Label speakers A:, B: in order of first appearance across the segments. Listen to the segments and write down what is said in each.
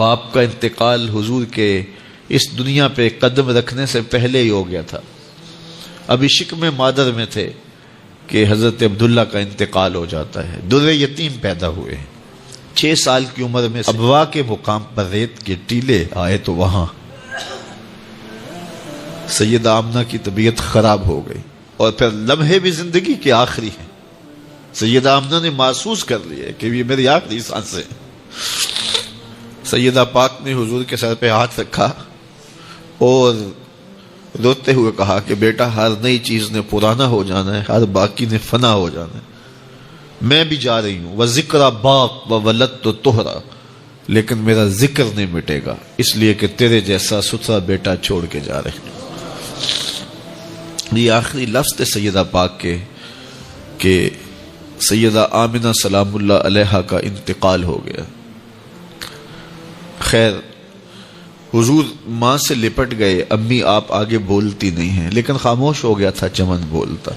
A: باپ کا انتقال حضور کے اس دنیا پہ قدم رکھنے سے پہلے ہی ہو گیا تھا. ابھی شکم مادر میں تھے کہ حضرت عبداللہ کا انتقال ہو جاتا ہے. در یتیم پیدا ہوئے ہیں. 6 سال کی عمر میں ابوا کے مقام پر ریت کے ٹیلے آئے تو وہاں سیدہ آمنہ کی طبیعت خراب ہو گئی، اور پھر لمحے بھی زندگی کے آخری ہیں. سیدہ آمنہ نے محسوس کر لیا کہ یہ میری آخری سانسیں. سیدہ پاک نے حضور کے سر پہ ہاتھ رکھا اور روتے ہوئے کہا کہ بیٹا، ہر نئی چیز نے پرانا ہو جانا ہے، ہر باقی نے فنا ہو جانا ہے. میں بھی جا رہی ہوں، وَذِكْرَ بَاق وَوَلَدْتُ طُهْرًا، لیکن میرا ذکر نہیں مٹے گا، اس لیے کہ تیرے جیسا ستھرا بیٹا چھوڑ کے جا رہے ہیں. یہ آخری لفظ تھے سیدہ پاک کے کہ سیدہ آمنہ سلام اللہ علیہا کا انتقال ہو گیا. خیر، حضور ماں سے لپٹ گئے. امی آپ آگے بولتی نہیں ہیں، لیکن خاموش ہو گیا تھا چمن بولتا.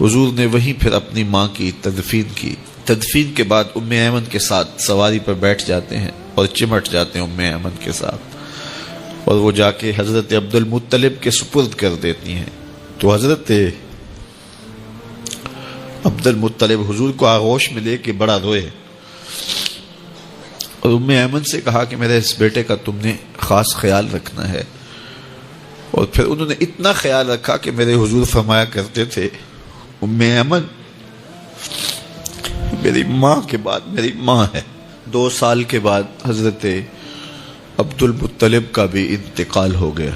A: حضور نے وہیں پھر اپنی ماں کی تدفین کی. تدفین کے بعد ام ایمن کے ساتھ سواری پر بیٹھ جاتے ہیں اور چمٹ جاتے ہیں ام ایمن کے ساتھ، اور وہ جا کے حضرت عبد المطلب کے سپرد کر دیتی ہیں. تو حضرت عبد المطلب حضور کو آغوش میں لے کے بڑا روئے اور ام ایمن سے کہا کہ میرے اس بیٹے کا تم نے خاص خیال رکھنا ہے. اور پھر انہوں نے اتنا خیال رکھا کہ میرے حضور فرمایا کرتے تھے، ام ایمن میری ماں کے بعد میری ماں ہے. 2 سال کے بعد حضرت عبد المطلب کا بھی انتقال ہو گیا.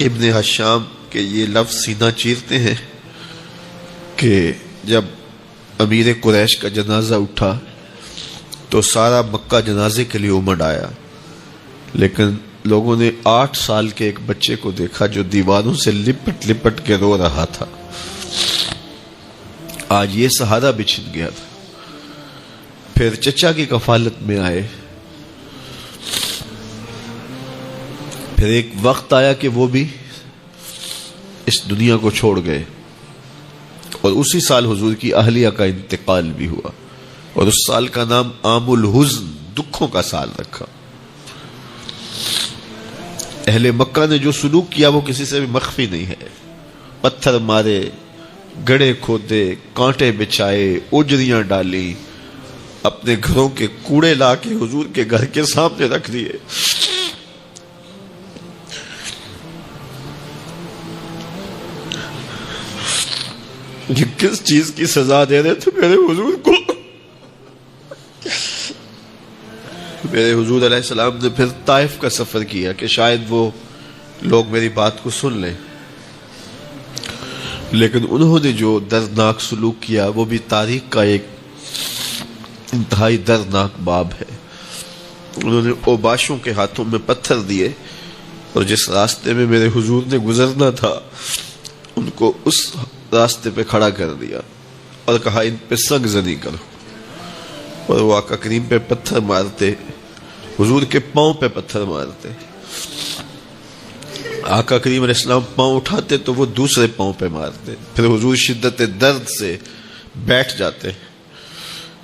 A: ابن حشام کے یہ لفظ سینہ چیرتے ہیں کہ جب امیر قریش کا جنازہ اٹھا تو سارا مکہ جنازے کے لیے امڑ آیا، لیکن لوگوں نے 8 سال کے ایک بچے کو دیکھا جو دیواروں سے لپٹ لپٹ کے رو رہا تھا. آج یہ سہارا بچھن گیا تھا. پھر چچا کی کفالت میں آئے. پھر ایک وقت آیا کہ وہ بھی اس دنیا کو چھوڑ گئے، اور اسی سال حضور کی اہلیہ کا انتقال بھی ہوا، اور اس سال کا نام عام الحزن، دکھوں کا سال رکھا. اہل مکہ نے جو سلوک کیا وہ کسی سے بھی مخفی نہیں ہے. پتھر مارے، گڑھے کھودے، کانٹے بچھائے، اجریاں ڈالی، اپنے گھروں کے کوڑے لا کے حضور کے گھر کے سامنے رکھ دیے. یہ کس چیز کی سزا دے رہے تھے میرے حضور کو؟ میرے حضور علیہ السلام نے پھر طائف کا سفر کیا کہ شاید وہ لوگ میری بات کو سن لیں، لیکن انہوں نے جو دردناک سلوک کیا وہ بھی تاریخ کا ایک انتہائی دردناک باب ہے. انہوں نے اوباشوں کے ہاتھوں میں پتھر دیے، اور جس راستے میں میرے حضور نے گزرنا تھا ان کو اس راستے پہ کھڑا کر دیا اور کہا ان پہ سنگ زنی کرو. اور وہ آقا کریم پہ پتھر مارتے، حضور کے پاؤں پہ پتھر مارتے. آقا کریم علیہ السلام پاؤں اٹھاتے تو وہ دوسرے پاؤں پہ مارتے. پھر حضور شدت درد سے بیٹھ جاتے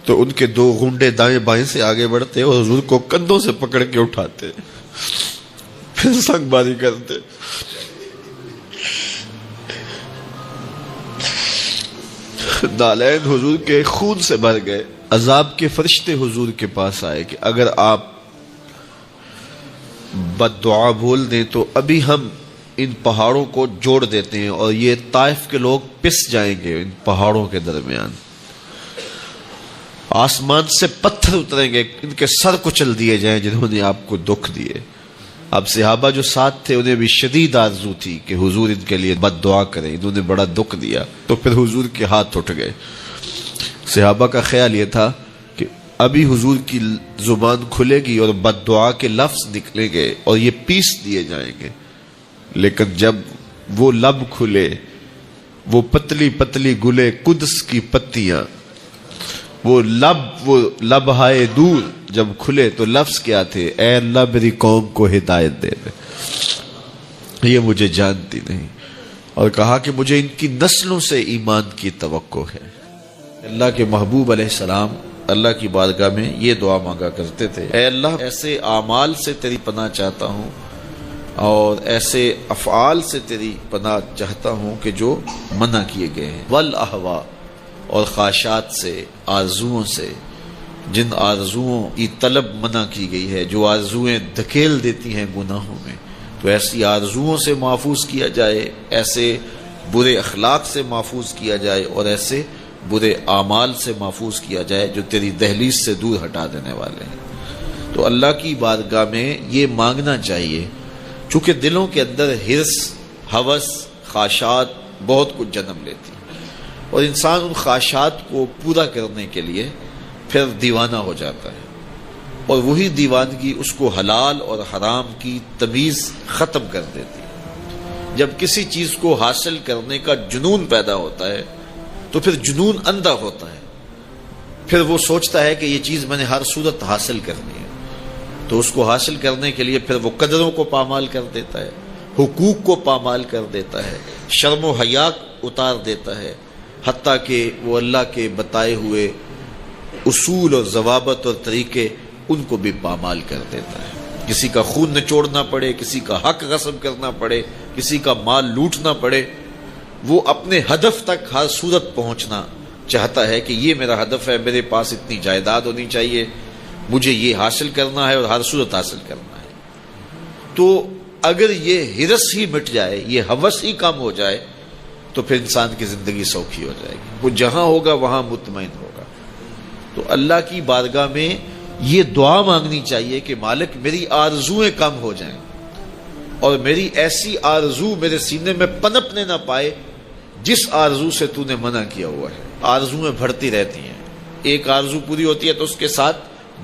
A: تو ان کے 2 گھنڈے دائیں بائیں سے آگے بڑھتے اور حضور کو کندھوں سے پکڑ کے اٹھاتے، پھر سنگ باری کرتے. نالین حضور کے خون سے بھر گئے. عذاب کے فرشتے حضور کے پاس آئے کہ اگر آپ بد دعا بول دیں تو ابھی ہم ان پہاڑوں کو جوڑ دیتے ہیں اور یہ طائف کے لوگ پس جائیں گے. ان پہاڑوں کے درمیان آسمان سے پتھر اتریں گے، ان کے سر کچل دیے جائیں جنہوں نے آپ کو دکھ دیے. اب صحابہ جو ساتھ تھے انہیں بھی شدید آرزو تھی کہ حضور ان کے لیے بد دعا کریں، انہوں نے بڑا دکھ دیا. تو پھر حضور کے ہاتھ اٹھ گئے. صحابہ کا خیال یہ تھا کہ ابھی حضور کی زبان کھلے گی اور بد دعا کے لفظ نکلیں گے اور یہ پیس دیے جائیں گے. لیکن جب وہ لب کھلے، وہ پتلی پتلی گلے قدس کی پتیاں، وہ لب ہائے دور جب کھلے تو لفظ کیا تھے؟ اے اللہ میری قوم کو ہدایت دے دے، یہ مجھے جانتی نہیں. اور کہا کہ مجھے ان کی نسلوں سے ایمان کی توقع ہے. اللہ کے محبوب علیہ السلام اللہ کی بارگاہ میں یہ دعا مانگا کرتے تھے، اے اللہ ایسے اعمال سے تیری پناہ چاہتا ہوں اور ایسے افعال سے تیری پناہ چاہتا ہوں کہ جو منع کیے گئے ہیں، والاہوا اور خواہشات سے، آرزوؤں سے، جن آرزوؤں کی طلب منع کی گئی ہے، جو آرزوئیں دھکیل دیتی ہیں گناہوں میں، تو ایسی آرزوؤں سے محفوظ کیا جائے، ایسے برے اخلاق سے محفوظ کیا جائے اور ایسے برے اعمال سے محفوظ کیا جائے جو تیری دہلیز سے دور ہٹا دینے والے ہیں۔ تو اللہ کی بارگاہ میں یہ مانگنا چاہیے، چونکہ دلوں کے اندر حرص، ہوس، خواہشات بہت کچھ جنم لیتی ہیں اور انسان ان خواہشات کو پورا کرنے کے لیے پھر دیوانہ ہو جاتا ہے، اور وہی دیوانگی اس کو حلال اور حرام کی تمیز ختم کر دیتی ہے۔ جب کسی چیز کو حاصل کرنے کا جنون پیدا ہوتا ہے تو پھر جنون اندھا ہوتا ہے، پھر وہ سوچتا ہے کہ یہ چیز میں نے ہر صورت حاصل کرنی ہے، تو اس کو حاصل کرنے کے لیے پھر وہ قدروں کو پامال کر دیتا ہے، حقوق کو پامال کر دیتا ہے، شرم و حیا اتار دیتا ہے، حتیٰ کہ وہ اللہ کے بتائے ہوئے اصول اور ضوابط اور طریقے ان کو بھی پامال کر دیتا ہے۔ کسی کا خون نچوڑنا پڑے، کسی کا حق غصب کرنا پڑے، کسی کا مال لوٹنا پڑے، وہ اپنے ہدف تک ہر صورت پہنچنا چاہتا ہے کہ یہ میرا ہدف ہے، میرے پاس اتنی جائیداد ہونی چاہیے، مجھے یہ حاصل کرنا ہے اور ہر صورت حاصل کرنا ہے۔ تو اگر یہ حرص ہی مٹ جائے، یہ ہوس ہی کم ہو جائے، تو پھر انسان کی زندگی سوکھی ہو جائے گی، وہ جہاں ہوگا وہاں مطمئن ہوگا۔ تو اللہ کی بارگاہ میں یہ دعا مانگنی چاہیے کہ مالک میری آرزوئیں کم ہو جائیں اور میری ایسی آرزو میرے سینے میں پنپنے نہ پائے جس آرزو سے تو نے منع کیا ہوا ہے۔ آرزوئیں بڑھتی رہتی ہیں، ایک آرزو پوری ہوتی ہے تو اس کے ساتھ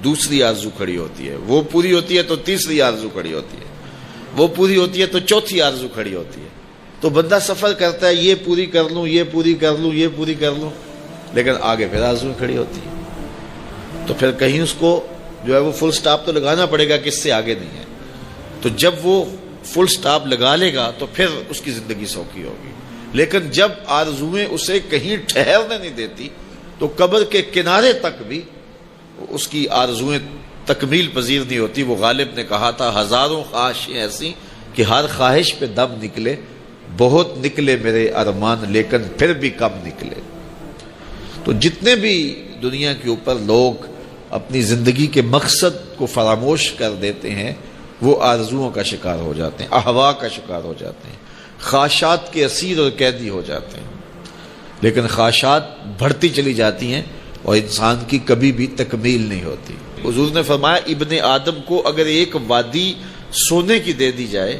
A: دوسری آرزو کھڑی ہوتی ہے، وہ پوری ہوتی ہے تو تیسری آرزو کھڑی ہوتی ہے، وہ پوری ہوتی ہے تو چوتھی آرزو کھڑی ہوتی ہے۔ تو بندہ سفر کرتا ہے، یہ پوری کر لوں، یہ پوری کر لوں، یہ پوری کر لوں، لیکن آگے پھر آرزویں کھڑی ہوتی ہیں، تو پھر کہیں اس کو جو ہے وہ فل سٹاپ تو لگانا پڑے گا کہ اس سے آگے نہیں ہے۔ تو جب وہ فل سٹاپ لگا لے گا تو پھر اس کی زندگی سوکھی ہوگی، لیکن جب آرزویں اسے کہیں ٹھہرنے نہیں دیتی تو قبر کے کنارے تک بھی اس کی آرزویں تکمیل پذیر نہیں ہوتی۔ وہ غالب نے کہا تھا، ہزاروں خواہشیں ایسی کہ ہر خواہش پہ دم نکلے، بہت نکلے میرے ارمان لیکن پھر بھی کم نکلے۔ تو جتنے بھی دنیا کے اوپر لوگ اپنی زندگی کے مقصد کو فراموش کر دیتے ہیں، وہ آرزوؤں کا شکار ہو جاتے ہیں، اہوا کا شکار ہو جاتے ہیں، خواہشات کے اسیر اور قیدی ہو جاتے ہیں۔ لیکن خواہشات بڑھتی چلی جاتی ہیں اور انسان کی کبھی بھی تکمیل نہیں ہوتی۔ حضور نے فرمایا، ابن آدم کو اگر ایک وادی سونے کی دے دی جائے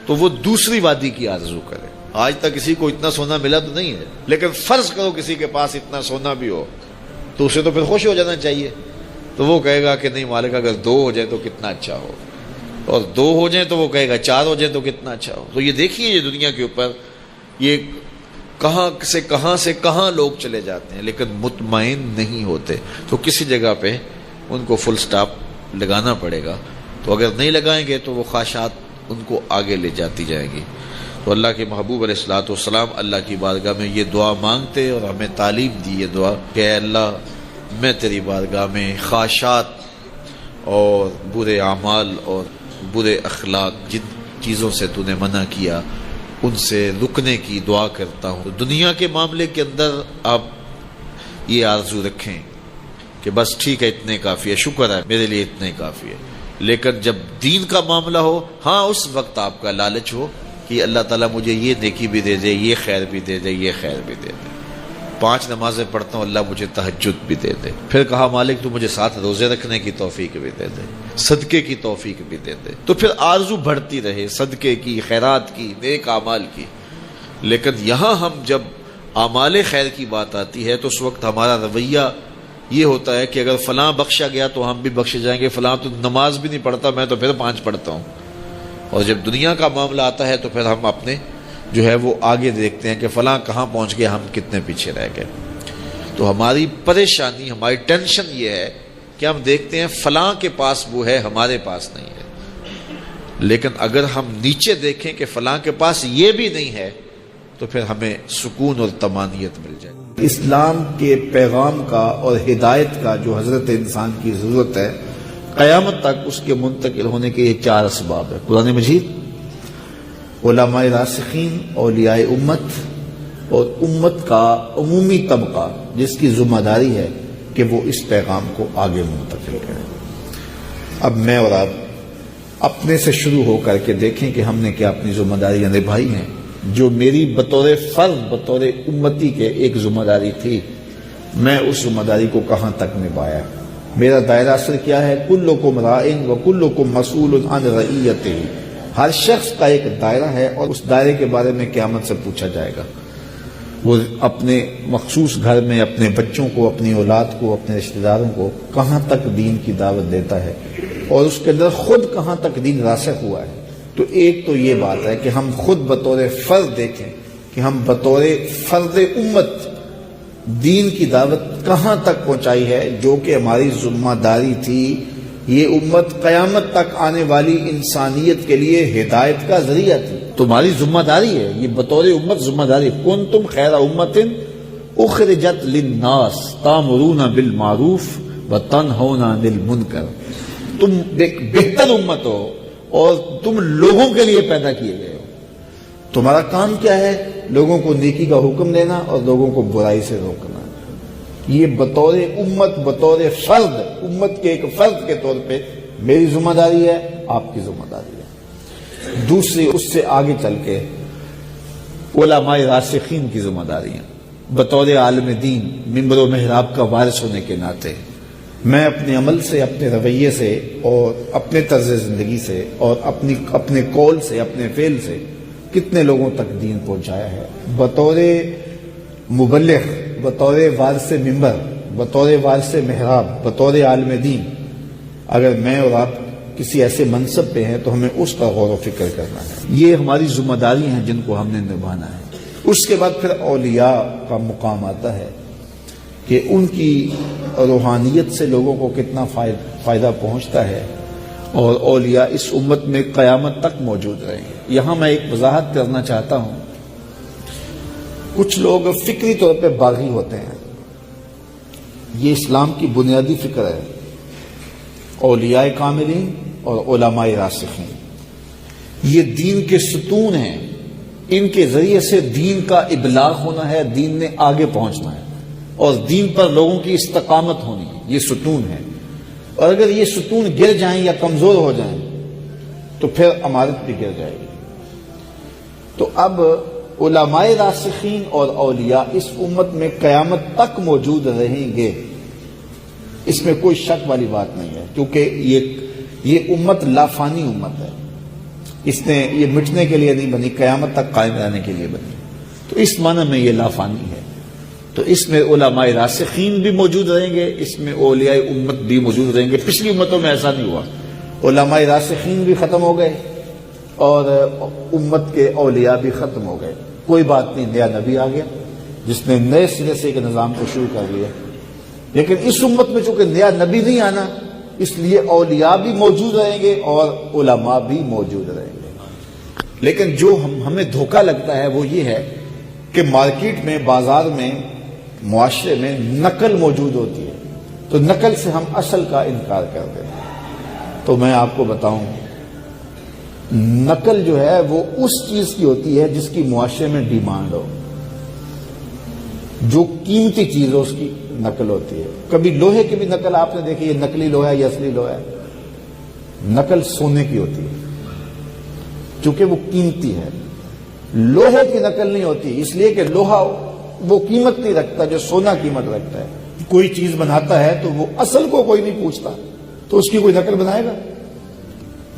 A: تو وہ دوسری وادی کی آرزو کرے۔ آج تک کسی کو اتنا سونا ملا تو نہیں ہے، لیکن فرض کرو کسی کے پاس اتنا سونا بھی ہو تو اسے تو پھر خوش ہو جانا چاہیے، تو وہ کہے گا کہ نہیں مالک اگر 2 ہو جائے تو کتنا اچھا ہو، اور 2 ہو جائیں تو وہ کہے گا 4 ہو جائیں تو کتنا اچھا ہو۔ تو یہ دیکھیے یہ دنیا کے اوپر یہ کہاں سے کہاں لوگ چلے جاتے ہیں لیکن مطمئن نہیں ہوتے۔ تو کسی جگہ پہ ان کو فل سٹاپ لگانا پڑے گا، تو اگر نہیں لگائیں گے تو وہ خواہشات ان کو آگے لے جاتی جائیں گی۔ تو اللہ کے محبوب علیہ الصلوۃ والسلام اللہ کی بارگاہ میں یہ دعا مانگتے اور ہمیں تعلیم دی یہ دعا کہ اے اللہ میں تیری بارگاہ میں خواہشات اور برے اعمال اور برے اخلاق، جن چیزوں سے تو نے منع کیا، ان سے رکنے کی دعا کرتا ہوں۔ دنیا کے معاملے کے اندر آپ یہ آرزو رکھیں کہ بس ٹھیک ہے اتنے کافی ہے، شکر ہے میرے لیے اتنے کافی ہے، لیکن جب دین کا معاملہ ہو، ہاں اس وقت آپ کا لالچ ہو کہ اللہ تعالیٰ مجھے یہ نیکی بھی دے دے، یہ خیر بھی دے دے، یہ خیر بھی دے دے، 5 نمازیں پڑھتا ہوں اللہ مجھے تہجد بھی دے دے، پھر کہا مالک تو مجھے 7 روزے رکھنے کی توفیق بھی دے دے، صدقے کی توفیق بھی دے دے، تو پھر آرزو بڑھتی رہے صدقے کی، خیرات کی، نیک اعمال کی۔ لیکن یہاں ہم جب اعمال خیر کی بات آتی ہے تو اس وقت ہمارا رویہ یہ ہوتا ہے کہ اگر فلاں بخشا گیا تو ہم بھی بخشے جائیں گے، فلاں تو نماز بھی نہیں پڑھتا میں تو پھر 5 پڑھتا ہوں۔ اور جب دنیا کا معاملہ آتا ہے تو پھر ہم اپنے جو ہے وہ آگے دیکھتے ہیں کہ فلاں کہاں پہنچ گیا، ہم کتنے پیچھے رہ گئے۔ تو ہماری پریشانی، ہماری ٹینشن یہ ہے کہ ہم دیکھتے ہیں فلاں کے پاس وہ ہے، ہمارے پاس نہیں ہے۔ لیکن اگر ہم نیچے دیکھیں کہ فلاں کے پاس یہ بھی نہیں ہے تو پھر ہمیں سکون اور طمانینت مل جائے۔
B: اسلام کے پیغام کا اور ہدایت کا جو حضرت انسان کی ضرورت ہے، قیامت تک اس کے منتقل ہونے کے یہ 4 اسباب ہیں: قرآن مجید، علماء راسخین، اولیاء امت، اور امت کا عمومی طبقہ جس کی ذمہ داری ہے کہ وہ اس پیغام کو آگے منتقل کرے۔ اب میں اور آپ اپنے سے شروع ہو کر کے دیکھیں کہ ہم نے کیا اپنی ذمہ داریاں نبھائی ہیں۔ جو میری بطور فرد، بطور امتی کے ایک ذمہ داری تھی، میں اس ذمہ داری کو کہاں تک نبھایا؟ میرا دائرہ اثر کیا ہے؟ کلکم راعٍ وکلکم مسئول عن رعیتہ۔ ہر شخص کا ایک دائرہ ہے اور اس دائرے کے بارے میں قیامت سے پوچھا جائے گا۔ وہ اپنے مخصوص گھر میں اپنے بچوں کو، اپنی اولاد کو، اپنے رشتہ داروں کو کہاں تک دین کی دعوت دیتا ہے اور اس کے اندر خود کہاں تک دین راسخ ہوا ہے۔ تو ایک تو یہ بات ہے کہ ہم خود بطور فرد دیکھیں کہ ہم بطور فرد امت دین کی دعوت کہاں تک پہنچائی ہے، جو کہ ہماری ذمہ داری تھی۔ یہ امت قیامت تک آنے والی انسانیت کے لیے ہدایت کا ذریعہ تھی۔ تمہاری ذمہ داری ہے، یہ بطور امت ذمہ داری۔ کنتم خیر امت اخرجت للناس تامرون بالمعروف وتنہون عن المنکر۔ تم ایک بہتر امت ہو اور تم لوگوں کے لیے پیدا کیے گئے ہو۔ تمہارا کام کیا ہے؟ لوگوں کو نیکی کا حکم دینا اور لوگوں کو برائی سے روکنا۔ یہ بطور امت، بطور فرد، امت کے ایک فرد کے طور پہ میری ذمہ داری ہے، آپ کی ذمہ داری ہے۔ دوسری، اس سے آگے چل کے علماء راسخین کی ذمہ داریاں۔ بطور عالم دین، منبر و محراب کا وارث ہونے کے ناطے میں اپنے عمل سے، اپنے رویے سے اور اپنے طرز زندگی سے اور اپنے قول سے، اپنے فعل سے کتنے لوگوں تک دین پہنچایا ہے۔ بطور مبلغ، بطور وارث منبر، بطور وارث محراب، بطور عالم دین، اگر میں اور آپ کسی ایسے منصب پہ ہیں تو ہمیں اس کا غور و فکر کرنا ہے۔ یہ ہماری ذمہ داری ہیں جن کو ہم نے نبھانا ہے۔ اس کے بعد پھر اولیاء کا مقام آتا ہے کہ ان کی روحانیت سے لوگوں کو کتنا فائدہ پہنچتا ہے، اور اولیاء اس امت میں قیامت تک موجود رہیں گے۔ یہاں میں ایک وضاحت کرنا چاہتا ہوں۔ کچھ لوگ فکری طور پہ باغی ہوتے ہیں، یہ اسلام کی بنیادی فکر ہے۔ اولیاء کاملین اور علماء راسخین یہ دین کے ستون ہیں، ان کے ذریعے سے دین کا ابلاغ ہونا ہے، دین نے آگے پہنچنا ہے اور دین پر لوگوں کی استقامت ہونی ہے۔ یہ ستون ہے، اور اگر یہ ستون گر جائیں یا کمزور ہو جائیں تو پھر عمارت بھی گر جائے گی۔ تو اب علماء راسخین اور اولیاء اس امت میں قیامت تک موجود رہیں گے، اس میں کوئی شک والی بات نہیں ہے، کیونکہ یہ امت لافانی امت ہے۔ اس نے یہ مٹنے کے لیے نہیں بنی، قیامت تک قائم رہنے کے لیے بنی۔ تو اس معنی میں یہ لافانی ہے۔ تو اس میں علماء راسخین بھی موجود رہیں گے، اس میں اولیاء امت بھی موجود رہیں گے۔ پچھلی امتوں میں ایسا نہیں ہوا، علماء راسخین بھی ختم ہو گئے اور امت کے اولیاء بھی ختم ہو گئے۔ کوئی بات نہیں، نیا نبی آ گیا جس نے نئے سرے سے ایک نظام کو شروع کر دیا۔ لیکن اس امت میں چونکہ نیا نبی نہیں آنا، اس لیے اولیاء بھی موجود رہیں گے اور علماء بھی موجود رہیں گے۔ لیکن جو ہمیں دھوکہ لگتا ہے وہ یہ ہے کہ مارکیٹ میں، بازار میں، معاشرے میں نقل موجود ہوتی ہے، تو نقل سے ہم اصل کا انکار کر دیتے ہیں۔ تو میں آپ کو بتاؤں، نقل جو ہے وہ اس چیز کی ہوتی ہے جس کی معاشرے میں ڈیمانڈ ہو، جو قیمتی چیز ہو اس کی نقل ہوتی ہے۔ کبھی لوہے کی بھی نقل آپ نے دیکھی، یہ نقلی لوہا ہے یا اصلی لوہا ہے؟ نقل سونے کی ہوتی ہے چونکہ وہ قیمتی ہے۔ لوہے کی نقل نہیں ہوتی، اس لیے کہ لوہا وہ قیمت نہیں رکھتا جو سونا قیمت رکھتا ہے۔ کوئی چیز بناتا ہے تو وہ اصل کو کوئی نہیں پوچھتا، تو اس کی کوئی نقل بنائے گا؟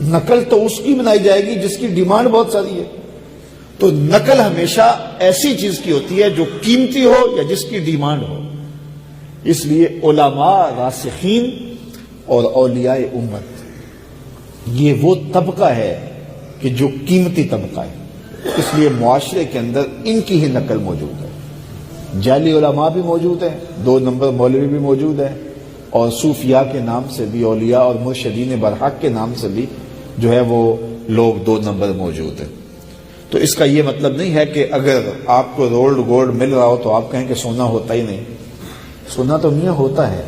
B: نقل تو اس کی بنائی جائے گی جس کی ڈیمانڈ بہت ساری ہے۔ تو نقل ہمیشہ ایسی چیز کی ہوتی ہے جو قیمتی ہو یا جس کی ڈیمانڈ ہو۔ اس لیے علماء راسخین اور اولیاء امت یہ وہ طبقہ ہے کہ جو قیمتی طبقہ ہے، اس لیے معاشرے کے اندر ان کی ہی نقل موجود ہے۔ جعلی علماء بھی موجود ہیں، 2 نمبر مولوی بھی موجود ہیں، اور صوفیاء کے نام سے بھی، اولیاء اور مرشدین برحق کے نام سے بھی جو ہے وہ لوگ 2 نمبر موجود ہیں۔ تو اس کا یہ مطلب نہیں ہے کہ اگر آپ کو رولڈ گولڈ مل رہا ہو تو آپ کہیں کہ سونا ہوتا ہی نہیں. سونا تو میاں ہوتا ہے،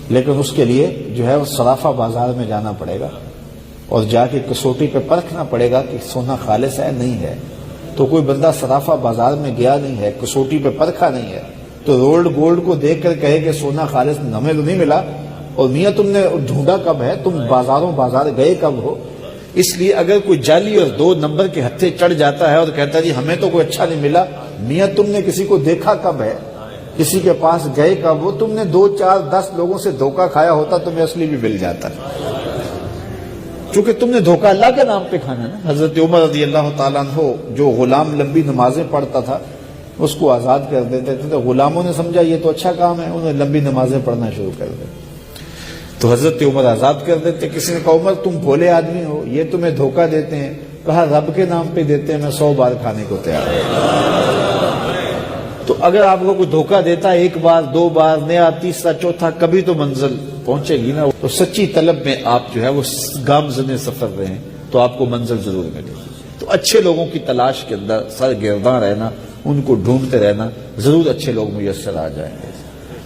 B: لیکن اس کے لیے جو ہے وہ صرافہ بازار میں جانا پڑے گا اور جا کے کسوٹی پہ پرکھنا پڑے گا کہ سونا خالص ہے نہیں ہے. تو کوئی بندہ صرافہ بازار میں گیا نہیں ہے، کسوٹی پہ پرکھا نہیں ہے، تو رولڈ گولڈ کو دیکھ کر کہے کہ سونا خالص ہمیں تو نہیں ملا. اور میاں تم نے ڈھونڈا کب ہے، تم بازار گئے کب ہو؟ اس لیے اگر کوئی جعلی اور 2 نمبر کے ہتھے چڑھ جاتا ہے اور کہتا ہے جی ہمیں تو کوئی اچھا نہیں ملا، میاں تم نے کسی کو دیکھا کب ہے، کسی کے پاس گئے کب ہو؟ تم نے 2 4 10 لوگوں سے دھوکہ کھایا ہوتا تمہیں اصلی بھی مل جاتا. چونکہ تم نے دھوکہ اللہ کے نام پہ کھانا نا. حضرت عمر رضی اللہ تعالیٰ عنہ جو غلام لمبی نمازیں پڑھتا تھا اس کو آزاد کر دیتے تھے، تو غلاموں نے سمجھا یہ تو اچھا کام ہے، انہوں نے لمبی نمازیں پڑھنا شروع کر دی. تو حضرت عمر آزاد کر دیتے. کسی نے کہا عمر تم بھولے آدمی ہو، یہ تمہیں دھوکہ دیتے ہیں. کہا رب کے نام پہ دیتے ہیں، میں 100 بار کھانے کو تیار ہوں. تو اگر آپ کو کوئی دھوکہ دیتا ہے 1 بار 2 بار، نیا تیسرا چوتھا، کبھی تو منزل پہنچے گی نا. تو سچی طلب میں آپ جو ہے وہ گامزن سفر رہیں تو آپ کو منزل ضرور ملے گی. تو اچھے لوگوں کی تلاش کے اندر سرگرداں رہنا، ان کو ڈھونڈتے رہنا، ضرور اچھے لوگ میسر آ جائیں گے.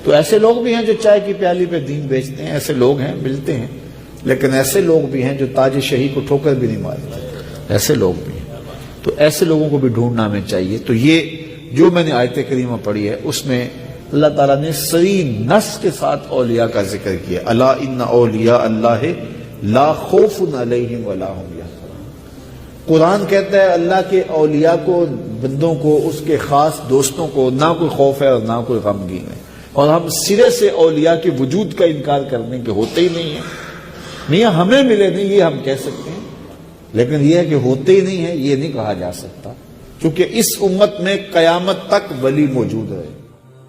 B: تو ایسے لوگ بھی ہیں جو چائے کی پیالی پہ دین بیچتے ہیں، ایسے لوگ ہیں ملتے ہیں. لیکن ایسے لوگ بھی ہیں جو تاج شہی کو ٹھوکر بھی نہیں مارتے، ایسے لوگ بھی ہیں. تو ایسے لوگوں کو بھی ڈھونڈنا ہمیں چاہیے. تو یہ جو میں نے آیت کریمہ پڑھی ہے اس میں اللہ تعالیٰ نے صریح نص کے ساتھ اولیاء کا ذکر کیا. الا ان اولیاء اللہ لا خوف علیہم ولا هم یحزنون. قرآن کہتا ہے اللہ کے اولیاء کو، بندوں کو، اس کے خاص دوستوں کو نہ کوئی خوف ہے اور نہ کوئی غمگین ہے. اور ہم سرے سے اولیاء کے وجود کا انکار کرنے کے ہوتے ہی نہیں ہیں. میاں ہمیں ملے نہیں یہ ہم کہہ سکتے ہیں، لیکن یہ ہے کہ ہوتے ہی نہیں ہیں یہ نہیں کہا جا سکتا، کیونکہ اس امت میں قیامت تک ولی موجود ہے.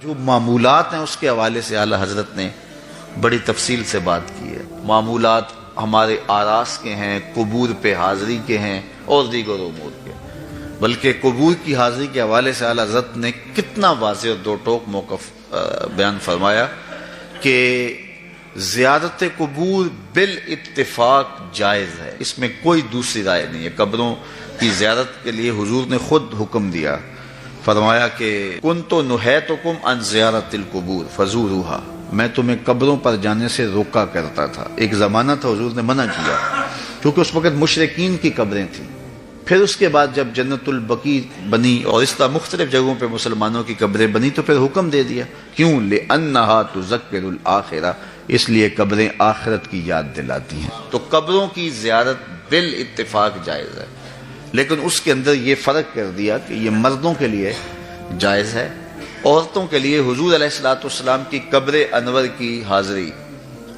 C: جو معمولات ہیں اس کے حوالے سے اعلیٰ حضرت نے بڑی تفصیل سے بات کی ہے. معمولات ہمارے آراس کے ہیں، قبور پہ حاضری کے ہیں اور دیگر امور کے. بلکہ قبور کی حاضری کے حوالے سے اعلیٰ حضرت نے کتنا واضح اور 2 ٹوک موقف بیان فرمایا کہ زیارت قبور بالاتفاق جائز ہے، اس میں کوئی دوسری رائے نہیں ہے. قبروں کی زیارت کے لیے حضور نے خود حکم دیا، فرمایا کہ کنت نہیتکم عن زیارت القبور فزوروها، میں تمہیں قبروں پر جانے سے روکا کرتا تھا. ایک زمانہ تھا حضور نے منع کیا کیونکہ اس وقت مشرکین کی قبریں تھیں. پھر اس کے بعد جب جنت البقیع بنی اور اس طرح مختلف جگہوں پہ مسلمانوں کی قبریں بنی تو پھر حکم دے دیا. کیوں؟ لأنها تذکر الآخرہ، اس لیے قبریں آخرت کی یاد دلاتی ہیں. تو قبروں کی زیارت بالاتفاق جائز ہے، لیکن اس کے اندر یہ فرق کر دیا کہ یہ مردوں کے لیے جائز ہے. عورتوں کے لیے حضور علیہ الصلوۃ والسلام کی قبر انور کی حاضری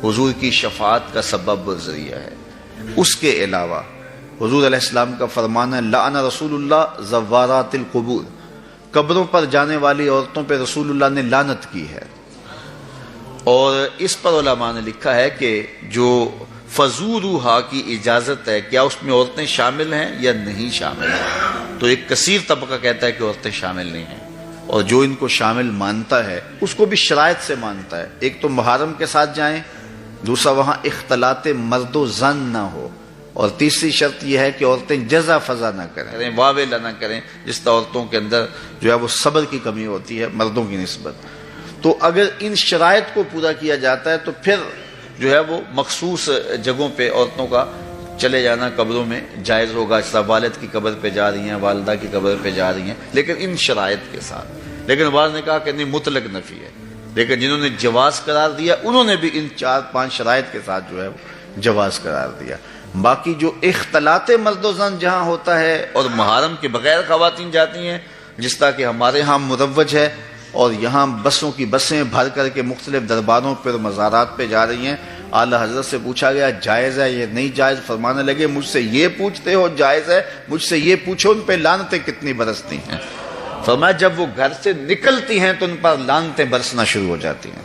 C: حضور کی شفاعت کا سبب و ذریعہ ہے. اس کے علاوہ حضور علیہ السلام کا فرمان ہے لعن رسول اللہ زوارات القبور، قبروں پر جانے والی عورتوں پہ رسول اللہ نے لعنت کی ہے. اور اس پر علماء نے لکھا ہے کہ جو فزوروہا کی اجازت ہے، کیا اس میں عورتیں شامل ہیں یا نہیں شامل ہیں؟ تو ایک کثیر طبقہ کہتا ہے کہ عورتیں شامل نہیں ہیں، اور جو ان کو شامل مانتا ہے اس کو بھی شرائط سے مانتا ہے. ایک تو محرم کے ساتھ جائیں، دوسرا وہاں اختلاط مرد و زن نہ ہو، اور تیسری شرط یہ ہے کہ عورتیں جزا فضا نہ کریں، واویلا نہ کریں، جس طرح عورتوں کے اندر جو ہے وہ صبر کی کمی ہوتی ہے مردوں کی نسبت. تو اگر ان شرائط کو پورا کیا جاتا ہے تو پھر جو ہے وہ مخصوص جگہوں پہ عورتوں کا چلے جانا قبروں میں جائز ہوگا. اس طرح والد کی قبر پہ جا رہی ہیں، والدہ کی قبر پہ جا رہی ہیں، لیکن ان شرائط کے ساتھ. لیکن بعض نے کہا کہ نہیں مطلق نفی ہے، لیکن جنہوں نے جواز قرار دیا انہوں نے بھی ان 4-5 شرائط کے ساتھ جو ہے وہ جواز قرار دیا. باقی جو اختلاط مرد و زن جہاں ہوتا ہے اور محرم کے بغیر خواتین جاتی ہیں، جس طرح کہ ہمارے ہاں مروج ہے، اور یہاں بسوں کی بسیں بھر کر کے مختلف درباروں پر مزارات پہ جا رہی ہیں. اعلیٰ حضرت سے پوچھا گیا جائز ہے یہ نہیں جائز، فرمانے لگے مجھ سے یہ پوچھتے ہو جائز ہے، مجھ سے یہ پوچھو ان پہ لعنتیں کتنی برستی ہیں. فرمایا جب وہ گھر سے نکلتی ہیں تو ان پر لعنتیں برسنا شروع ہو جاتی ہیں،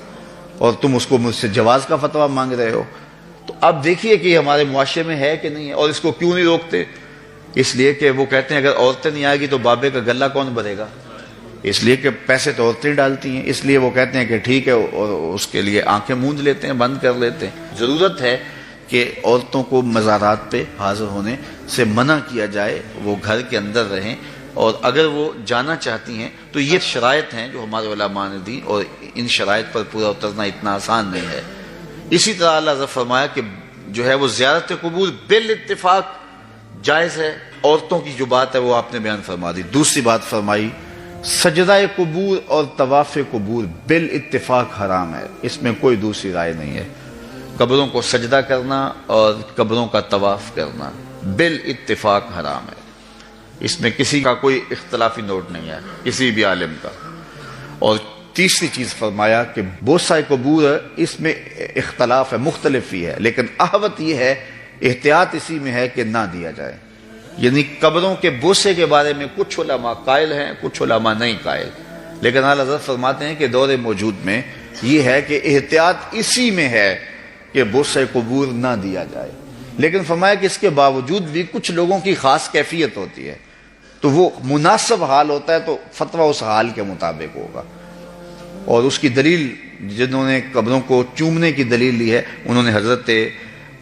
C: اور تم اس کو مجھ سے جواز کا فتویٰ مانگ رہے ہو. تو اب دیکھیے کہ یہ ہمارے معاشرے میں ہے کہ نہیں ہے. اور اس کو کیوں نہیں روکتے؟ اس لیے کہ وہ کہتے ہیں اگر عورتیں نہیں آئے گی تو بابے کا گلہ کون بھرے گا، اس لیے کہ پیسے تو عورتیں ڈالتی ہیں. اس لیے وہ کہتے ہیں کہ ٹھیک ہے، اور اس کے لیے آنکھیں موند لیتے ہیں، بند کر لیتے ہیں. ضرورت ہے کہ عورتوں کو مزارات پہ حاضر ہونے سے منع کیا جائے، وہ گھر کے اندر رہیں، اور اگر وہ جانا چاہتی ہیں تو یہ شرائط ہیں جو ہمارے علماء نے دی، اور ان شرائط پر پورا اترنا اتنا آسان نہیں ہے۔ اسی طرح اللہ نے فرمایا کہ جو ہے وہ زیارت قبور بالاتفاق جائز ہے۔ عورتوں کی جو بات ہے وہ آپ نے بیان فرما دی۔ دوسری بات فرمائی سجدہ قبور اور طواف قبور بالاتفاق حرام ہے، اس میں کوئی دوسری رائے نہیں ہے۔ قبروں کو سجدہ کرنا اور قبروں کا طواف کرنا بالاتفاق حرام ہے، اس میں کسی کا کوئی اختلافی نوٹ نہیں ہے کسی بھی عالم کا۔ اور تیسری چیز فرمایا کہ بوسہ قبور اس میں اختلاف ہے، مختلف ہی ہے، لیکن احوط یہ ہے، احتیاط اسی میں ہے کہ نہ دیا جائے۔ یعنی قبروں کے بوسے کے بارے میں کچھ علماء قائل ہیں، کچھ علماء نہیں قائل، لیکن اعلیٰ حضرت فرماتے ہیں کہ دور موجود میں یہ ہے کہ احتیاط اسی میں ہے کہ بوسہ قبور نہ دیا جائے، لیکن فرمایا کہ اس کے باوجود بھی کچھ لوگوں کی خاص کیفیت ہوتی ہے، تو وہ مناسب حال ہوتا ہے تو فتویٰ اس حال کے مطابق ہوگا۔ اور اس کی دلیل جنہوں نے قبروں کو چومنے کی دلیل لی ہے انہوں نے حضرت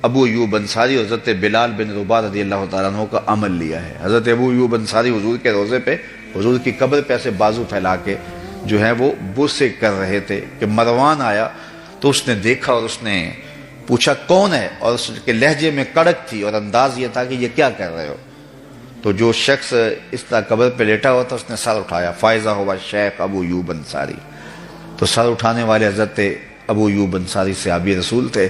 C: ابو ایوب انصاری اور حضرت بلال بن رباح رضی اللہ تعالیٰ عنہ کا عمل لیا ہے۔ حضرت ابو ایوب انصاری حضور کے روضے پہ، حضور کی قبر پہ ایسے بازو پھیلا کے جو ہے وہ بوسے کر رہے تھے کہ مروان آیا تو اس نے دیکھا اور اس نے پوچھا کون ہے، اور اس کے لہجے میں کڑک تھی اور انداز یہ تھا کہ یہ کیا کر رہے ہو؟ تو جو شخص اس طرح قبر پہ لیٹا ہوا تھا اس نے سر اٹھایا، فائزہ ہوا شیخ ابو ایوب انصاری۔ تو سر اٹھانے والے حضرت ابو ایوب انصاری صحابی رسول تھے،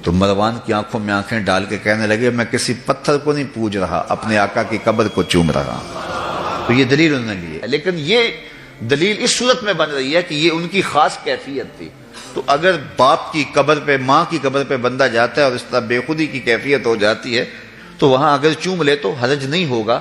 C: تو مروان کی آنکھوں میں آنکھیں ڈال کے کہنے لگے میں کسی پتھر کو نہیں پوج رہا، اپنے آقا کی قبر کو چوم رہا ہوں۔ تو یہ دلیل انہوں نے لی ہے، لیکن یہ دلیل اس صورت میں بن رہی ہے کہ یہ ان کی خاص کیفیت تھی۔ تو اگر باپ کی قبر پہ، ماں کی قبر پہ بندہ جاتا ہے اور اس طرح بے خودی کی کیفیت ہو جاتی ہے تو وہاں اگر چوم لے تو حرج نہیں ہوگا،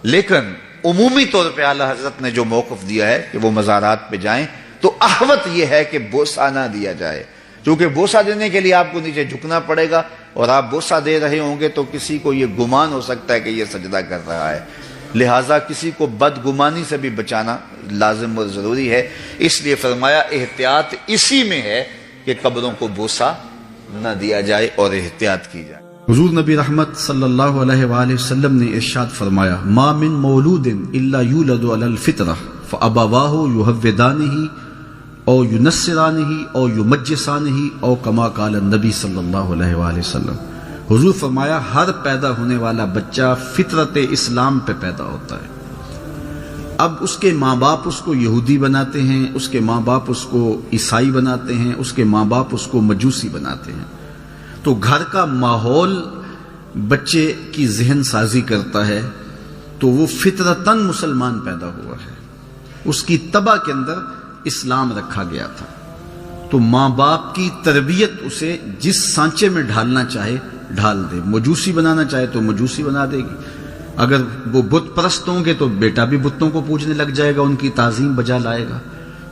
C: لیکن عمومی طور پہ اعلیٰ حضرت نے جو موقف دیا ہے کہ وہ مزارات پہ جائیں تو احوط یہ ہے کہ بوسہ نہ دیا جائے، کیونکہ بوسہ دینے کے لیے آپ کو نیچے جھکنا پڑے گا، اور آپ بوسہ دے رہے ہوں گے تو کسی کو یہ گمان ہو سکتا ہے کہ یہ سجدہ کر رہا ہے، لہٰذا کسی کو بدگمانی سے بھی بچانا لازم اور ضروری ہے۔ اس لیے فرمایا احتیاط اسی میں ہے کہ قبروں کو بوسہ نہ دیا جائے اور احتیاط کی جائے۔
D: حضور نبی رحمت صلی اللہ علیہ وآلہ وسلم نے ارشاد فرمایا ما من مولود الا یولد علی الفطرہ فابواہ یہودانہ او ینصرانہ او یمجسانہ او کما قال النبی صلی اللہ علیہ وآلہ وسلم۔ حضور فرمایا ہر پیدا ہونے والا بچہ فطرت اسلام پہ پیدا ہوتا ہے، اب اس کے ماں باپ اس کو یہودی بناتے ہیں، اس کے ماں باپ اس کو عیسائی بناتے ہیں، اس کے ماں باپ اس کو مجوسی بناتے ہیں، تو گھر کا ماحول بچے کی ذہن سازی کرتا ہے، تو وہ فطرتاً مسلمان پیدا ہوا ہے، اس کی طبع کے اندر اسلام رکھا گیا تھا، تو ماں باپ کی تربیت اسے جس سانچے میں ڈھالنا چاہے ڈھال دے، مجوسی بنانا چاہے تو مجوسی بنا دے گی، اگر وہ بت پرست ہوں گے تو بیٹا بھی بتوں کو پوجنے لگ جائے گا، ان کی تعظیم بجا لائے گا،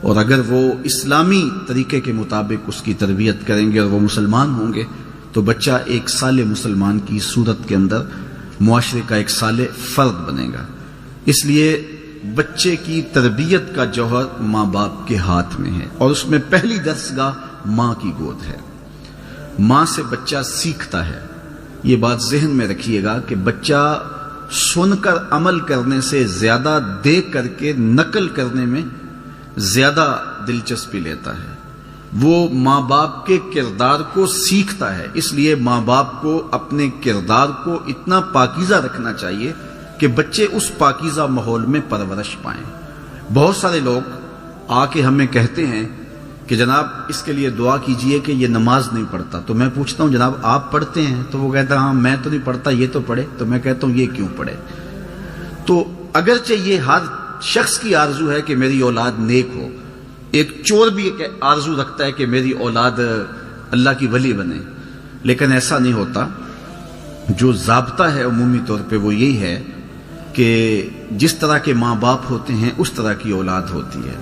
D: اور اگر وہ اسلامی طریقے کے مطابق اس کی تربیت کریں گے اور وہ مسلمان ہوں گے تو بچہ ایک صالح مسلمان کی صورت کے اندر معاشرے کا ایک صالح فرد بنے گا۔ اس لیے بچے کی تربیت کا جوہر ماں باپ کے ہاتھ میں ہے، اور اس میں پہلی درسگاہ ماں کی گود ہے، ماں سے بچہ سیکھتا ہے۔ یہ بات ذہن میں رکھیے گا کہ بچہ سن کر عمل کرنے سے زیادہ دیکھ کر کے نقل کرنے میں زیادہ دلچسپی لیتا ہے، وہ ماں باپ کے کردار کو سیکھتا ہے، اس لیے ماں باپ کو اپنے کردار کو اتنا پاکیزہ رکھنا چاہیے کہ بچے اس پاکیزہ ماحول میں پرورش پائیں۔ بہت سارے لوگ آ کے ہمیں کہتے ہیں کہ جناب اس کے لیے دعا کیجئے کہ یہ نماز نہیں پڑھتا، تو میں پوچھتا ہوں جناب آپ پڑھتے ہیں؟ تو وہ کہتا ہے ہاں میں تو نہیں پڑھتا، یہ تو پڑھے، تو میں کہتا ہوں یہ کیوں پڑھے؟ تو اگرچہ یہ ہر شخص کی آرزو ہے کہ میری اولاد نیک ہو، ایک چور بھی ایک آرزو رکھتا ہے کہ میری اولاد اللہ کی ولی بنے، لیکن ایسا نہیں ہوتا۔ جو ضابطہ ہے عمومی طور پہ وہ یہی ہے کہ جس طرح کے ماں باپ ہوتے ہیں اس طرح کی اولاد ہوتی ہے۔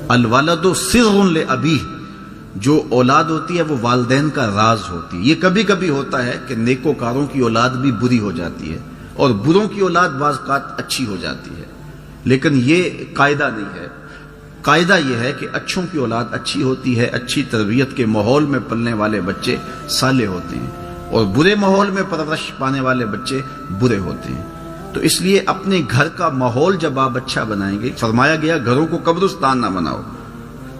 D: الولد سر لابیہ، جو اولاد ہوتی ہے وہ والدین کا راز ہوتی ہے۔ یہ کبھی کبھی ہوتا ہے کہ نیکوکاروں کی اولاد بھی بری ہو جاتی ہے اور بروں کی اولاد بعض اوقات اچھی ہو جاتی ہے، لیکن یہ قاعدہ نہیں ہے۔ قاعدہ یہ ہے کہ اچھوں کی اولاد اچھی ہوتی ہے، اچھی تربیت کے ماحول میں پلنے والے بچے صالح ہوتے ہیں، اور برے ماحول میں پرورش پانے والے بچے برے ہوتے ہیں. تو اس لیے اپنے گھر کا ماحول جب آپ اچھا بنائیں گے، فرمایا گیا گھروں کو قبرستان نہ بناؤ،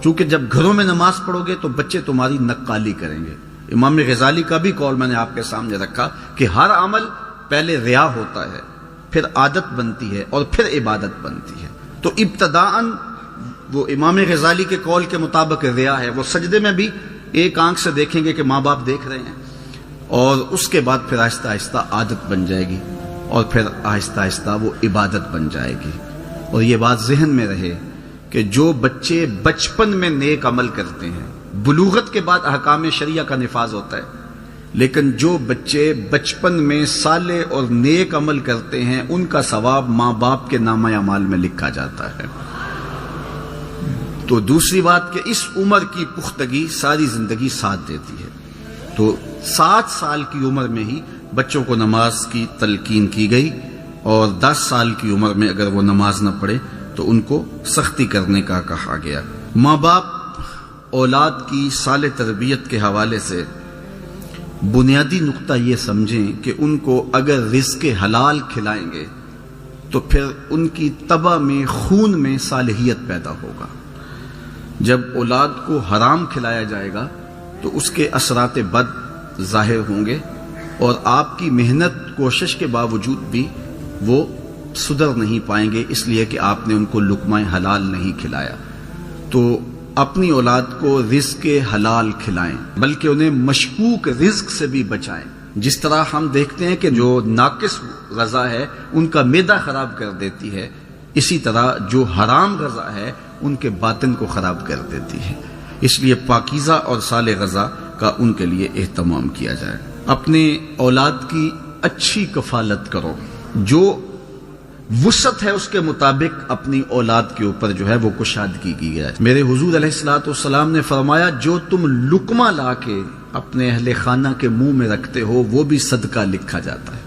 D: چونکہ جب گھروں میں نماز پڑھو گے تو بچے تمہاری نقالی کریں گے. امام غزالی کا بھی قول میں نے آپ کے سامنے رکھا کہ ہر عمل پہلے ریا ہوتا ہے، پھر عادت بنتی ہے اور پھر عبادت بنتی ہے. تو ابتداءً وہ امام غزالی کے قول کے مطابق ریا ہے. وہ سجدے میں بھی ایک آنکھ سے دیکھیں گے کہ ماں باپ دیکھ رہے ہیں، اور اس کے بعد پھر آہستہ آہستہ عادت بن جائے گی، اور پھر آہستہ آہستہ وہ عبادت بن جائے گی. اور یہ بات ذہن میں رہے کہ جو بچے بچپن میں نیک عمل کرتے ہیں، بلوغت کے بعد احکام شریعہ کا نفاذ ہوتا ہے، لیکن جو بچے بچپن میں صالح اور نیک عمل کرتے ہیں ان کا ثواب ماں باپ کے نامہ اعمال میں لکھا جاتا ہے. تو دوسری بات کہ اس عمر کی پختگی ساری زندگی ساتھ دیتی ہے. تو 7 سال کی عمر میں ہی بچوں کو نماز کی تلقین کی گئی، اور 10 سال کی عمر میں اگر وہ نماز نہ پڑھے تو ان کو سختی کرنے کا کہا گیا. ماں باپ اولاد کی صالح تربیت کے حوالے سے بنیادی نقطہ یہ سمجھیں کہ ان کو اگر رزق حلال کھلائیں گے تو پھر ان کی طبع میں، خون میں صالحیت پیدا ہوگا. جب اولاد کو حرام کھلایا جائے گا تو اس کے اثرات بد ظاہر ہوں گے، اور آپ کی محنت کوشش کے باوجود بھی وہ سدھر نہیں پائیں گے، اس لیے کہ آپ نے ان کو لقمہ حلال نہیں کھلایا. تو اپنی اولاد کو رزق حلال کھلائیں، بلکہ انہیں مشکوک رزق سے بھی بچائیں. جس طرح ہم دیکھتے ہیں کہ جو ناقص غذا ہے ان کا معدہ خراب کر دیتی ہے، اسی طرح جو حرام غذا ہے ان کے باطن کو خراب کر دیتی ہے. اس لیے پاکیزہ اور صالح غذا کا ان کے لیے اہتمام کیا جائے. اپنے اولاد کی اچھی کفالت کرو، جو وسعت ہے اس کے مطابق اپنی اولاد کے اوپر جو ہے وہ کشادگی کی جائے. میرے حضور علیہ الصلوۃ والسلام نے فرمایا جو تم لقمہ لا کے اپنے اہل خانہ کے منہ میں رکھتے ہو وہ بھی صدقہ لکھا جاتا ہے.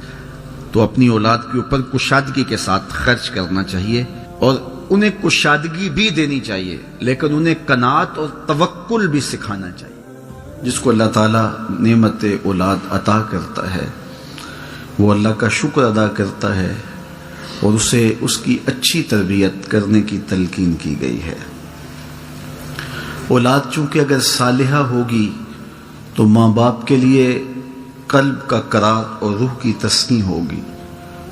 D: تو اپنی اولاد کے اوپر کشادگی کے ساتھ خرچ کرنا چاہیے، اور انہیں کشادگی بھی دینی چاہیے، لیکن انہیں قناعت اور توکل بھی سکھانا چاہیے. جس کو اللہ تعالیٰ نعمت اولاد عطا کرتا ہے وہ اللہ کا شکر ادا کرتا ہے، اور اسے اس کی اچھی تربیت کرنے کی تلقین کی گئی ہے. اولاد چونکہ اگر صالحہ ہوگی تو ماں باپ کے لیے قلب کا قرار اور روح کی تسکین ہوگی،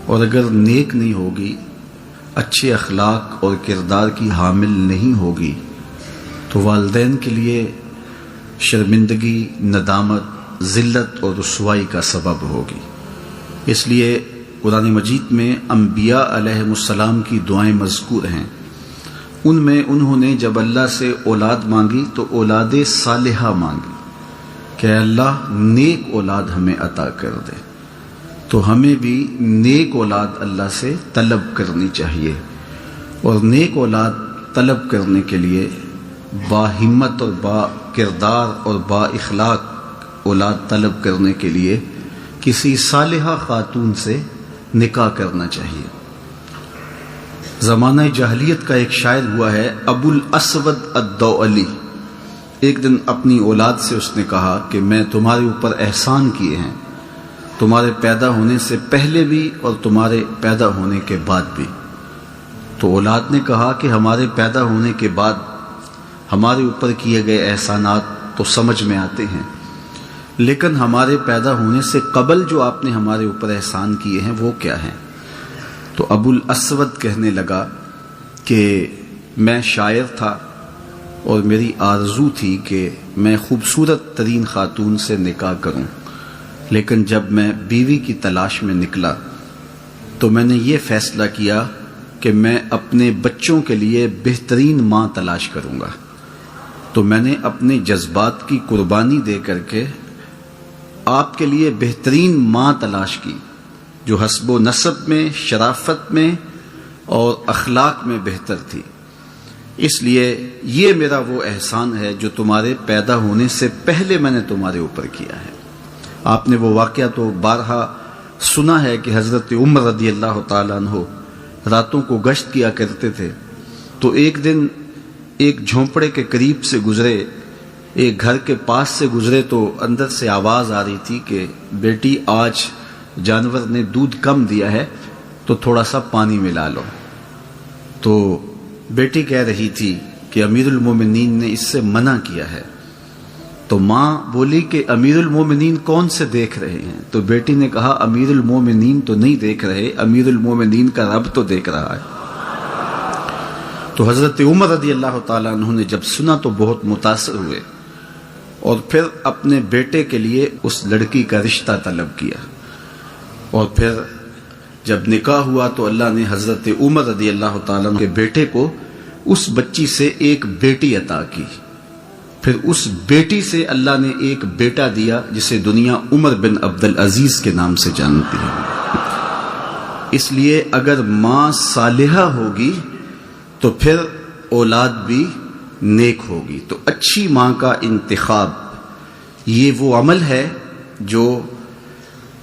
D: اور اگر نیک نہیں ہوگی، اچھے اخلاق اور کردار کی حامل نہیں ہوگی تو والدین کے لیے شرمندگی، ندامت، ذلت اور رسوائی کا سبب ہوگی. اس لیے قرآن مجید میں انبیاء علیہ السلام کی دعائیں مذکور ہیں. ان میں انہوں نے جب اللہ سے اولاد مانگی تو اولاد صالحہ مانگی کہ اللہ نیک اولاد ہمیں عطا کر دے. تو ہمیں بھی نیک اولاد اللہ سے طلب کرنی چاہیے، اور نیک اولاد طلب کرنے کے لیے با ہمت اور با کردار اور با اخلاق اولاد طلب کرنے کے لیے کسی صالحہ خاتون سے نکاح کرنا چاہیے. زمانہ جاہلیت کا ایک شاعر ہوا ہے ابو الاسود الدؤلی. ایک دن اپنی اولاد سے اس نے کہا کہ میں تمہارے اوپر احسان کیے ہیں، تمہارے پیدا ہونے سے پہلے بھی اور تمہارے پیدا ہونے کے بعد بھی. تو اولاد نے کہا کہ ہمارے پیدا ہونے کے بعد ہمارے اوپر کیے گئے احسانات تو سمجھ میں آتے ہیں، لیکن ہمارے پیدا ہونے سے قبل جو آپ نے ہمارے اوپر احسان کیے ہیں وہ کیا ہیں؟ تو ابو الاسود کہنے لگا کہ میں شاعر تھا اور میری آرزو تھی کہ میں خوبصورت ترین خاتون سے نکاح کروں، لیکن جب میں بیوی کی تلاش میں نکلا تو میں نے یہ فیصلہ کیا کہ میں اپنے بچوں کے لیے بہترین ماں تلاش کروں گا. تو میں نے اپنے جذبات کی قربانی دے کر کے آپ کے لیے بہترین ماں تلاش کی جو حسب و نسب میں، شرافت میں اور اخلاق میں بہتر تھی. اس لیے یہ میرا وہ احسان ہے جو تمہارے پیدا ہونے سے پہلے میں نے تمہارے اوپر کیا ہے. آپ نے وہ واقعہ تو بارہا سنا ہے کہ حضرت عمر رضی اللہ تعالیٰ عنہ راتوں کو گشت کیا کرتے تھے. تو ایک دن ایک جھونپڑے کے قریب سے گزرے، ایک گھر کے پاس سے گزرے تو اندر سے آواز آ رہی تھی کہ بیٹی آج جانور نے دودھ کم دیا ہے تو تھوڑا سا پانی ملا لو. تو بیٹی کہہ رہی تھی کہ امیر المومنین نے اس سے منع کیا ہے. تو ماں بولی کہ امیر المومنین کون سے دیکھ رہے ہیں؟ تو بیٹی نے کہا امیر المومنین تو نہیں دیکھ رہے، امیر المومنین کا رب تو دیکھ رہا ہے. تو حضرت عمر رضی اللہ تعالیٰ عنہ نے جب سنا تو بہت متاثر ہوئے اور پھر اپنے بیٹے کے لیے اس لڑکی کا رشتہ طلب کیا. اور پھر جب نکاح ہوا تو اللہ نے حضرت عمر رضی اللہ تعالیٰ عنہ کے بیٹے کو اس بچی سے ایک بیٹی عطا کی. پھر اس بیٹی سے اللہ نے ایک بیٹا دیا جسے دنیا عمر بن عبد العزیز کے نام سے جانتی ہے. اس لیے اگر ماں صالحہ ہوگی تو پھر اولاد بھی نیک ہوگی. تو اچھی ماں کا انتخاب یہ وہ عمل ہے جو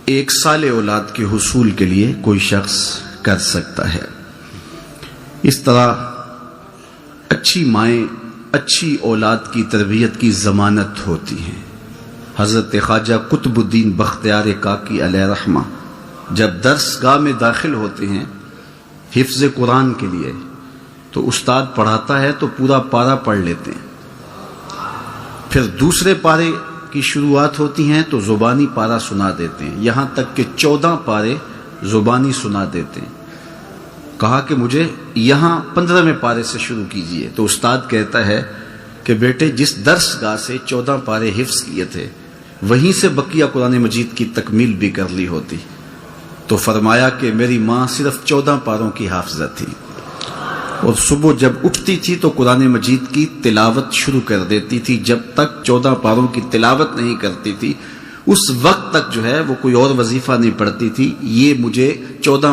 D: ایک صالح اولاد کے حصول کے لیے کوئی شخص کر سکتا ہے. اس طرح اچھی مائیں اچھی اولاد کی تربیت کی ضمانت ہوتی ہیں. حضرت خواجہ قطب الدین بختیار کاکی علیہ رحمہ جب درس گاہ میں داخل ہوتے ہیں حفظ قرآن کے لیے تو استاد پڑھاتا ہے تو پورا پارہ پڑھ لیتے ہیں. پھر دوسرے پارے کی شروعات ہوتی ہیں تو زبانی پارہ سنا دیتے ہیں، یہاں تک کہ 14 پارے زبانی سنا دیتے ہیں. کہا کہ مجھے یہاں 15ویں پارے سے شروع کیجئے. تو استاد کہتا ہے کہ بیٹے جس درس گاہ سے 14 پارے حفظ کیے تھے وہیں سے بقیہ قرآن مجید کی تکمیل بھی کر لی ہوتی. تو فرمایا کہ میری ماں صرف 14 پاروں کی حافظہ تھی اور صبح جب اٹھتی تھی تو قرآن مجید کی تلاوت شروع کر دیتی تھی. جب تک 14 پاروں کی تلاوت نہیں کرتی تھی اس وقت تک جو ہے وہ کوئی اور وظیفہ نہیں پڑھتی تھی. یہ مجھے 14